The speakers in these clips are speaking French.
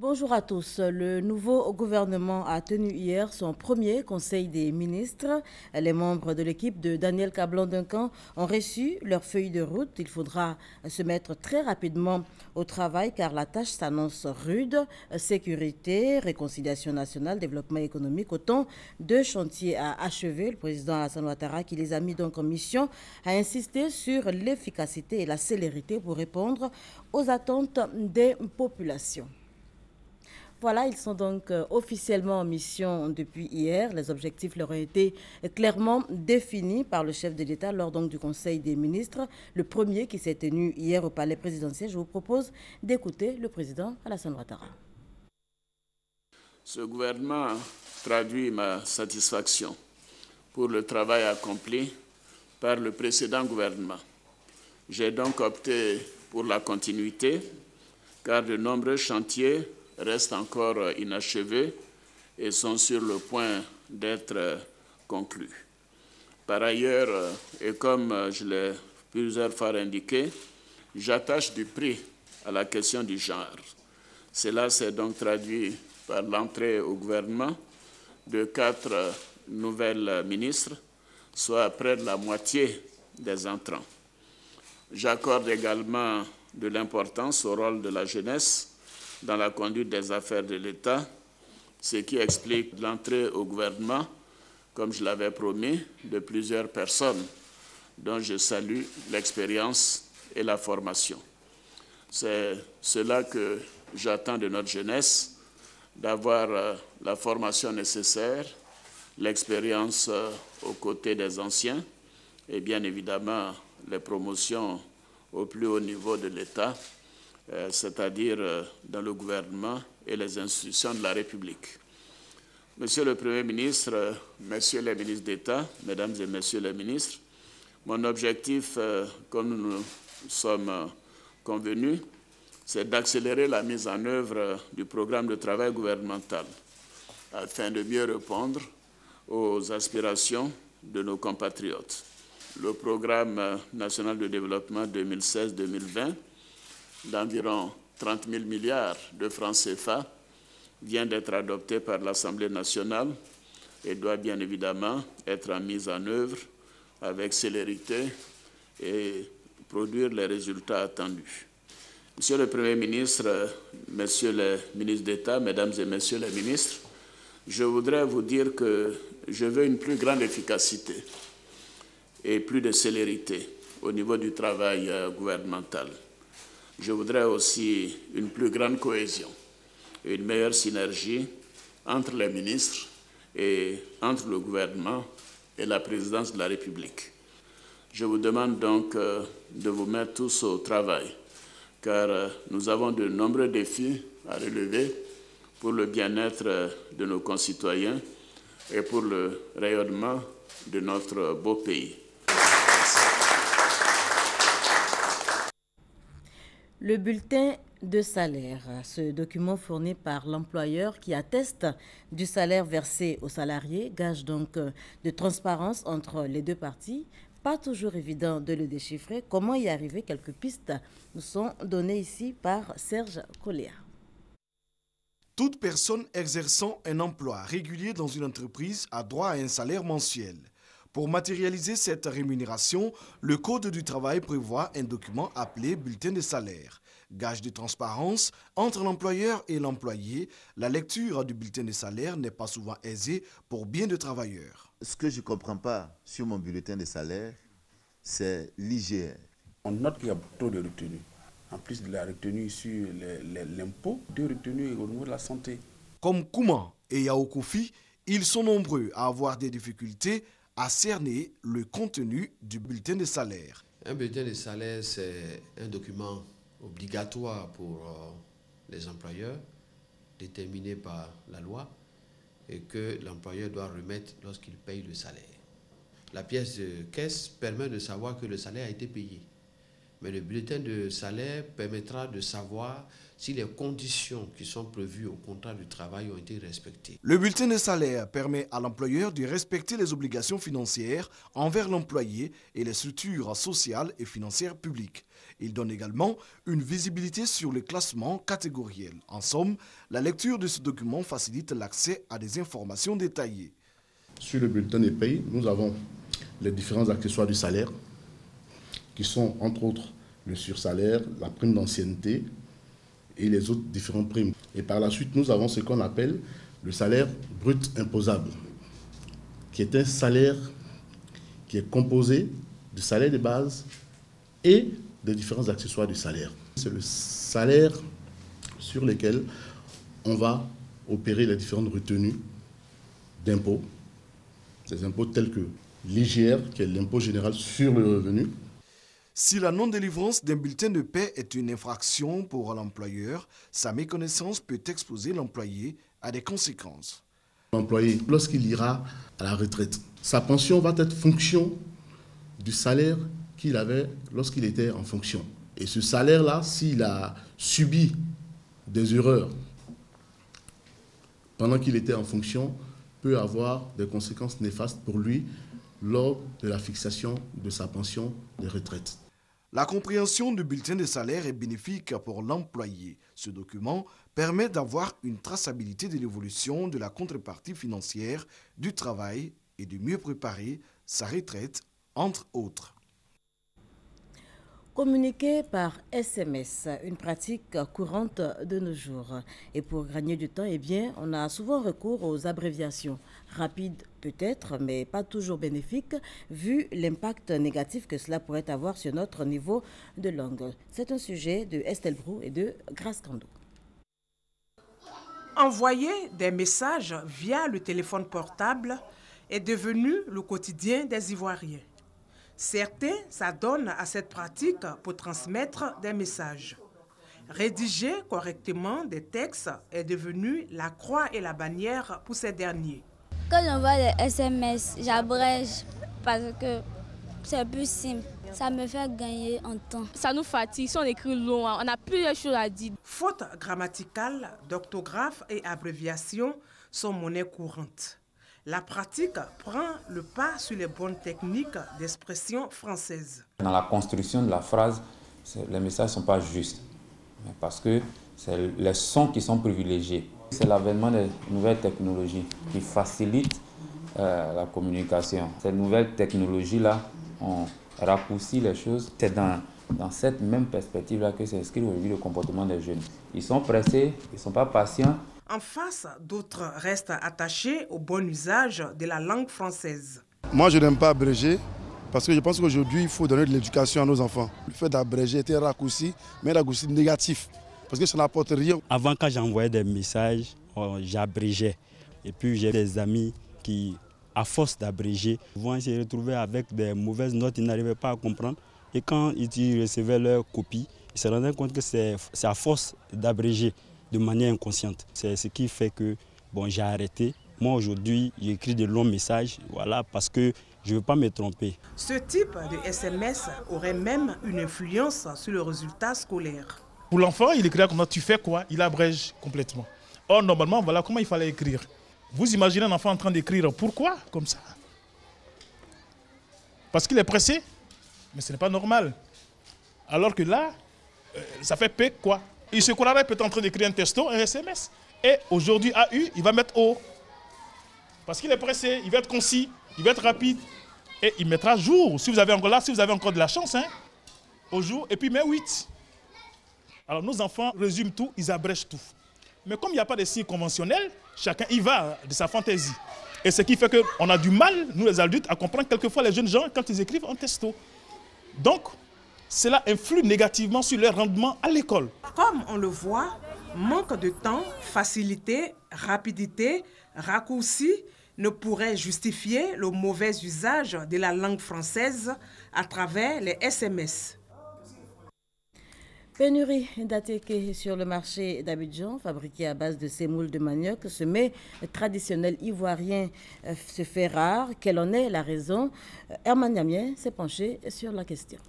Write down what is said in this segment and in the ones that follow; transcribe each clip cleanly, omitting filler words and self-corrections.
Bonjour à tous. Le nouveau gouvernement a tenu hier son premier conseil des ministres. Les membres de l'équipe de Daniel Kablan-Duncan ont reçu leur feuille de route. Il faudra se mettre très rapidement au travail car la tâche s'annonce rude. Sécurité, réconciliation nationale, développement économique, autant de chantiers à achever. Le président Alassane Ouattara, qui les a mis donc en mission, a insisté sur l'efficacité et la célérité pour répondre aux attentes des populations. Voilà, ils sont donc officiellement en mission depuis hier. Les objectifs leur ont été clairement définis par le chef de l'État lors donc du Conseil des ministres, le premier qui s'est tenu hier au palais présidentiel. Je vous propose d'écouter le président Alassane Ouattara. Ce gouvernement traduit ma satisfaction pour le travail accompli par le précédent gouvernement. J'ai donc opté pour la continuité car de nombreux chantiers restent encore inachevés et sont sur le point d'être conclus. Par ailleurs, et comme je l'ai plusieurs fois indiqué, j'attache du prix à la question du genre. Cela s'est donc traduit par l'entrée au gouvernement de 4 nouvelles ministres, soit près de la moitié des entrants. J'accorde également de l'importance au rôle de la jeunesse dans la conduite des affaires de l'État, ce qui explique l'entrée au gouvernement, comme je l'avais promis, de plusieurs personnes dont je salue l'expérience et la formation. C'est cela que j'attends de notre jeunesse, d'avoir la formation nécessaire, l'expérience aux côtés des anciens et bien évidemment les promotions au plus haut niveau de l'État, c'est-à-dire dans le gouvernement et les institutions de la République. Monsieur le Premier ministre, Messieurs les ministres d'État, Mesdames et Messieurs les ministres, mon objectif, comme nous sommes convenus, c'est d'accélérer la mise en œuvre du programme de travail gouvernemental afin de mieux répondre aux aspirations de nos compatriotes. Le programme national de développement 2016-2020 d'environ 30 000 milliards de francs CFA vient d'être adopté par l'Assemblée nationale et doit bien évidemment être mis en œuvre avec célérité et produire les résultats attendus. Monsieur le Premier ministre, Messieurs les ministres d'État, Mesdames et Messieurs les ministres, je voudrais vous dire que je veux une plus grande efficacité et plus de célérité au niveau du travail gouvernemental. Je voudrais aussi une plus grande cohésion et une meilleure synergie entre les ministres et entre le gouvernement et la présidence de la République. Je vous demande donc de vous mettre tous au travail, car nous avons de nombreux défis à relever pour le bien-être de nos concitoyens et pour le rayonnement de notre beau pays. Le bulletin de salaire, ce document fourni par l'employeur qui atteste du salaire versé aux salariés, gage donc de transparence entre les deux parties. Pas toujours évident de le déchiffrer. Comment y arriver? Quelques pistes nous sont données ici par Serge Coléa. Toute personne exerçant un emploi régulier dans une entreprise a droit à un salaire mensuel. Pour matérialiser cette rémunération, le Code du travail prévoit un document appelé bulletin de salaire. Gage de transparence entre l'employeur et l'employé, la lecture du bulletin de salaire n'est pas souvent aisée pour bien de travailleurs. Ce que je ne comprends pas sur mon bulletin de salaire, c'est l'IGR. On note qu'il y a trop de retenues. En plus de la retenue sur l'impôt, de retenues au niveau de la santé. Comme Kouma et Yao Kofi, ils sont nombreux à avoir des difficultés à cerner le contenu du bulletin de salaire. Un bulletin de salaire, c'est un document obligatoire pour les employeurs, déterminé par la loi, et que l'employeur doit remettre lorsqu'il paye le salaire. La pièce de caisse permet de savoir que le salaire a été payé. Mais le bulletin de salaire permettra de savoir si les conditions qui sont prévues au contrat du travail ont été respectées. Le bulletin de salaire permet à l'employeur de respecter les obligations financières envers l'employé et les structures sociales et financières publiques. Il donne également une visibilité sur le classement catégoriel. En somme, la lecture de ce document facilite l'accès à des informations détaillées. Sur le bulletin de paye, nous avons les différents accessoires du salaire, qui sont entre autres le sursalaire, la prime d'ancienneté et les autres différentes primes. Et par la suite, nous avons ce qu'on appelle le salaire brut imposable, qui est un salaire qui est composé du salaire de base et des différents accessoires du salaire. C'est le salaire sur lequel on va opérer les différentes retenues d'impôts, des impôts tels que l'IGR, qui est l'impôt général sur le revenu. Si la non-délivrance d'un bulletin de paie est une infraction pour l'employeur, sa méconnaissance peut exposer l'employé à des conséquences. L'employé, lorsqu'il ira à la retraite, sa pension va être fonction du salaire qu'il avait lorsqu'il était en fonction. Et ce salaire-là, s'il a subi des erreurs pendant qu'il était en fonction, peut avoir des conséquences néfastes pour lui lors de la fixation de sa pension de retraite. La compréhension du bulletin de salaire est bénéfique pour l'employé. Ce document permet d'avoir une traçabilité de l'évolution de la contrepartie financière du travail et de mieux préparer sa retraite, entre autres. Communiquer par SMS, une pratique courante de nos jours. Et pour gagner du temps, eh bien, on a souvent recours aux abréviations. Rapides peut-être, mais pas toujours bénéfiques, vu l'impact négatif que cela pourrait avoir sur notre niveau de langue. C'est un sujet de Estelle Brou et de Grace Kando. Envoyer des messages via le téléphone portable est devenu le quotidien des Ivoiriens. Certains s'adonnent à cette pratique pour transmettre des messages. Rédiger correctement des textes est devenu la croix et la bannière pour ces derniers. Quand j'envoie des SMS, j'abrège parce que c'est plus simple. Ça me fait gagner en temps. Ça nous fatigue, si on écrit long, on a plusieurs choses à dire. Fautes grammaticales, d'orthographe et abréviations sont monnaie courante. La pratique prend le pas sur les bonnes techniques d'expression française. Dans la construction de la phrase, les messages ne sont pas justes, parce que c'est les sons qui sont privilégiés. C'est l'avènement des nouvelles technologies qui facilitent la communication. Ces nouvelles technologies-là ont raccourci les choses. C'est dans cette même perspective-là que s'inscrit aujourd'hui le comportement des jeunes. Ils sont pressés, ils ne sont pas patients. En face, d'autres restent attachés au bon usage de la langue française. Moi, je n'aime pas abréger parce que je pense qu'aujourd'hui, il faut donner de l'éducation à nos enfants. Le fait d'abréger était un raccourci, mais un raccourci négatif parce que ça n'apporte rien. Avant, quand j'envoyais des messages, j'abrégeais. Et puis, j'ai des amis qui, à force d'abréger, vont se retrouver avec des mauvaises notes, ils n'arrivaient pas à comprendre. Et quand ils recevaient leur copie, ils se rendaient compte que c'est à force d'abréger de manière inconsciente. C'est ce qui fait que j'ai arrêté. Moi aujourd'hui, j'écris de longs messages, voilà, parce que je ne veux pas me tromper. Ce type de SMS aurait même une influence sur le résultat scolaire. Pour l'enfant, il écrit comment tu fais quoi, il abrège complètement. Or, normalement, voilà comment il fallait écrire. Vous imaginez un enfant en train d'écrire pourquoi comme ça? Parce qu'il est pressé? Mais ce n'est pas normal. Alors que là, ça fait P quoi? Il se croirait peut-être en train d'écrire un texto, un SMS. Et aujourd'hui, AU, il va mettre O. Parce qu'il est pressé, il va être concis, il va être rapide. Et il mettra jour, si vous avez encore là, si vous avez encore de la chance, au jour, et puis il met 8. Alors nos enfants résument tout, ils abrègent tout. Mais comme il n'y a pas de signes conventionnels, chacun y va de sa fantaisie. Et ce qui fait qu'on a du mal, nous les adultes, à comprendre quelquefois les jeunes gens quand ils écrivent en texto. Donc, cela influe négativement sur leur rendement à l'école. Comme on le voit, manque de temps, facilité, rapidité, raccourci ne pourrait justifier le mauvais usage de la langue française à travers les SMS. Pénurie d'attiqués sur le marché d'Abidjan, fabriqué à base de sémoule de manioc. Ce mets traditionnel ivoirien se fait rare. Quelle en est la raison? Herman Niamien s'est penché sur la question.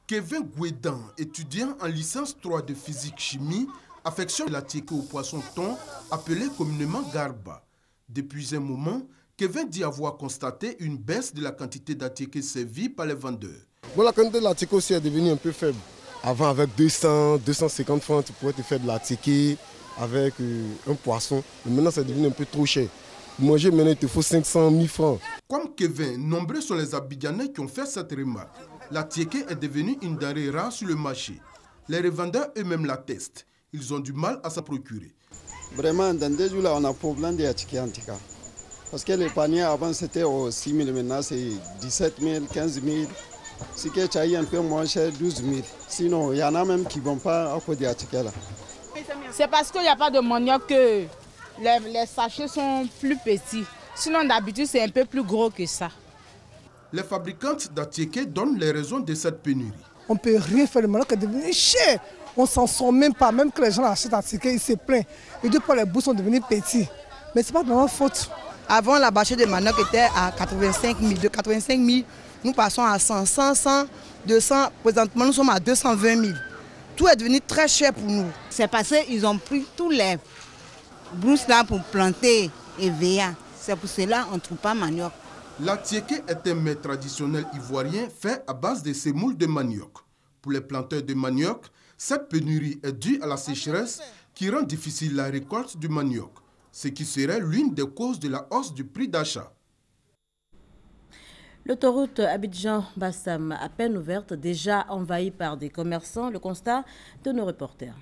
Kevin Gouedan, étudiant en licence 3 de physique-chimie, affectionne la tiéké au poisson-thon, appelé communément garba. Depuis un moment, Kevin dit avoir constaté une baisse de la quantité d'atiéké servie par les vendeurs. Bon, la quantité de l'atiéké aussi est devenue un peu faible. Avant, avec 200, 250 francs, tu pouvais te faire de l'atiéké avec un poisson. Mais maintenant, c'est devenu un peu trop cher. Pour manger, maintenant, il te faut 500 000 francs. Comme Kevin, nombreux sont les Abidjanais qui ont fait cette remarque. La tiéké est devenue une denrée rare sur le marché. Les revendeurs eux-mêmes l'attestent. Ils ont du mal à s'en procurer. Vraiment, dans des jours-là, on a problème de tiéké en tout cas. Parce que les paniers avant, c'était 6 000, maintenant, c'est 17 000, 15 000. Ce qui est un peu moins cher, 12 000. Sinon, il y en a même qui ne vont pas à cause de tiéké là. C'est parce qu'il n'y a pas de manioc que les sachets sont plus petits. Sinon, d'habitude, c'est un peu plus gros que ça. Les fabricantes d'atiéké donnent les raisons de cette pénurie. On ne peut rien faire, le manioc est devenu cher. On ne s'en sort même pas. Même que les gens achètent l'atiéké, ils se plaignent. Et depuis, les bouts sont devenus petits. Mais ce n'est pas de notre faute. Avant, la bâchette de manioc était à 85 000. De 85 000, nous passons à 100, 100, 200. Présentement, nous sommes à 220 000. Tout est devenu très cher pour nous. C'est parce qu'ils ont pris tous les brousses là pour planter et veiller. C'est pour cela qu'on ne trouve pas manioc. L'atiéké est un mets traditionnel ivoirien fait à base de semoule de manioc. Pour les planteurs de manioc, cette pénurie est due à la sécheresse qui rend difficile la récolte du manioc, ce qui serait l'une des causes de la hausse du prix d'achat. L'autoroute Abidjan-Bassam, à peine ouverte, déjà envahie par des commerçants, le constat de nos reporters.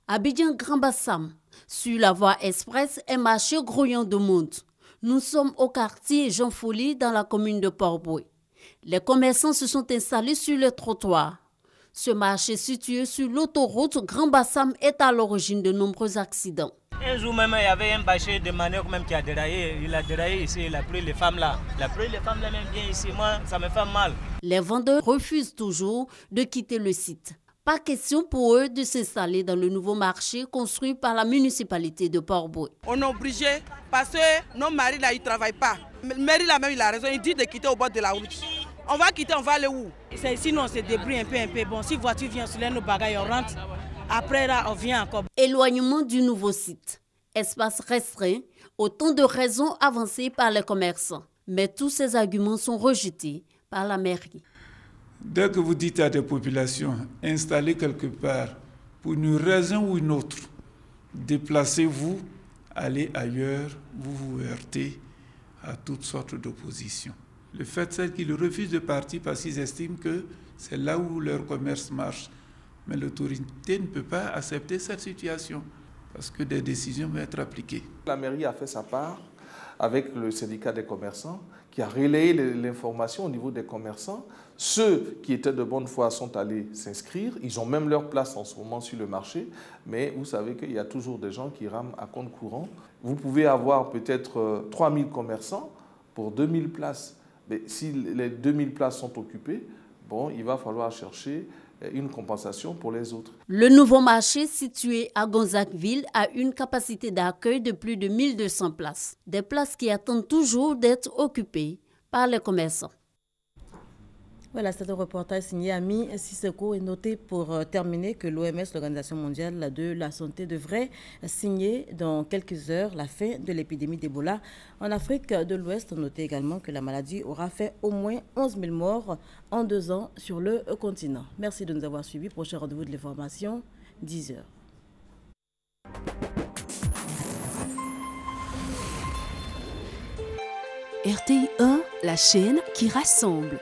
Abidjan-Grand-Bassam, sur la voie express, un marché grouillant de monde. Nous sommes au quartier Jean Folie dans la commune de Port-Boué. Les commerçants se sont installés sur le trottoir. Ce marché situé sur l'autoroute Grand-Bassam est à l'origine de nombreux accidents. Un jour même, il y avait un bâcher de manioc même qui a déraillé. Il a déraillé ici, il a pris les femmes là. Il a pris les femmes là même bien ici. Moi, ça me fait mal. Les vendeurs refusent toujours de quitter le site. Pas question pour eux de s'installer dans le nouveau marché construit par la municipalité de Port-Boué. On est obligé parce que nos maris là, ils ne travaillent pas. Le mari là même, il a raison, il dit de quitter au bord de la route. On va quitter, on va aller où? Sinon, on se débrouille un peu. Bon, si la voiture vient sur nos bagages, on rentre. Après là, on vient encore. Éloignement du nouveau site. Espace restreint, autant de raisons avancées par les commerçants. Mais tous ces arguments sont rejetés par la mairie. Dès que vous dites à des populations, installez quelque part, pour une raison ou une autre, déplacez-vous, allez ailleurs, vous vous heurtez à toutes sortes d'oppositions. Le fait, c'est qu'ils refusent de partir parce qu'ils estiment que c'est là où leur commerce marche. Mais l'autorité ne peut pas accepter cette situation parce que des décisions vont être appliquées. La mairie a fait sa part avec le syndicat des commerçants qui a relayé l'information au niveau des commerçants. Ceux qui étaient de bonne foi sont allés s'inscrire. Ils ont même leur place en ce moment sur le marché. Mais vous savez qu'il y a toujours des gens qui rament à compte courant. Vous pouvez avoir peut-être 3000 commerçants pour 2000 places. Mais si les 2000 places sont occupées, bon, il va falloir chercher une compensation pour les autres. Le nouveau marché situé à Gonzagueville a une capacité d'accueil de plus de 1200 places. Des places qui attendent toujours d'être occupées par les commerçants. Voilà, c'est un reportage signé Ami Sissoko et noté pour terminer que l'OMS, l'Organisation mondiale de la santé, devrait signer dans quelques heures la fin de l'épidémie d'Ebola en Afrique de l'Ouest. Notez également que la maladie aura fait au moins 11 000 morts en 2 ans sur le continent. Merci de nous avoir suivis. Prochain rendez-vous de l'information, 10h. RTI 1, la chaîne qui rassemble.